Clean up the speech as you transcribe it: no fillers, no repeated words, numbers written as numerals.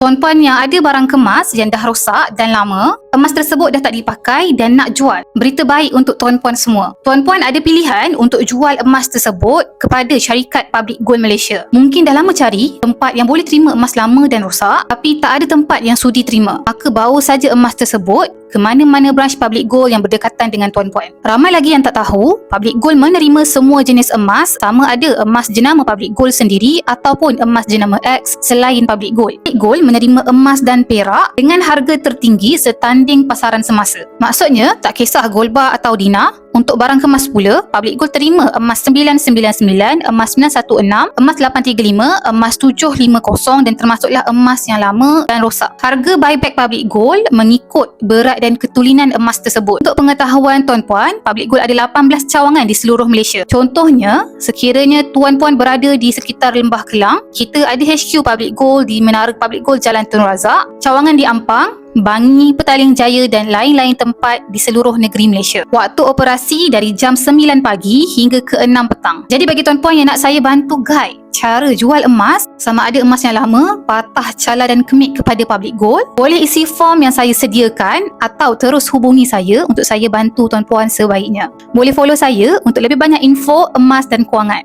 Tuan-puan yang ada barang kemas yang dah rosak dan lama, emas tersebut dah tak dipakai dan nak jual. Berita baik untuk tuan-puan semua. Tuan-puan ada pilihan untuk jual emas tersebut kepada syarikat Public Gold Malaysia. Mungkin dah lama cari tempat yang boleh terima emas lama dan rosak, tapi tak ada tempat yang sudi terima. Maka bawa saja emas tersebut ke mana-mana branch Public Gold yang berdekatan dengan tuan-puan. Ramai lagi yang tak tahu, Public Gold menerima semua jenis emas, sama ada emas jenama Public Gold sendiri ataupun emas jenama X selain Public Gold. Public Gold menerima emas dan perak dengan harga tertinggi setanding pasaran semasa. Maksudnya, tak kisah gold bar atau dinar, untuk barang kemas pula, Public Gold terima emas 999, emas 916, emas 835, emas 750 dan termasuklah emas yang lama dan rosak. Harga buyback Public Gold mengikut berat dan ketulinan emas tersebut. Untuk pengetahuan tuan-puan, Public Gold ada 18 cawangan di seluruh Malaysia. Contohnya, sekiranya tuan-puan berada di sekitar Lembah Kelang, kita ada HQ Public Gold di Menara Public Gold Jalan Tun Razak, cawangan di Ampang, Bangi, Petaling Jaya dan lain-lain tempat di seluruh negeri Malaysia. Waktu operasi dari jam 9 pagi hingga ke 6 petang. Jadi bagi tuan-puan yang nak saya bantu guide cara jual emas, sama ada emas yang lama, patah, cala dan kemik kepada Public Gold, boleh isi form yang saya sediakan atau terus hubungi saya untuk saya bantu tuan-puan sebaiknya. Boleh follow saya untuk lebih banyak info emas dan kewangan.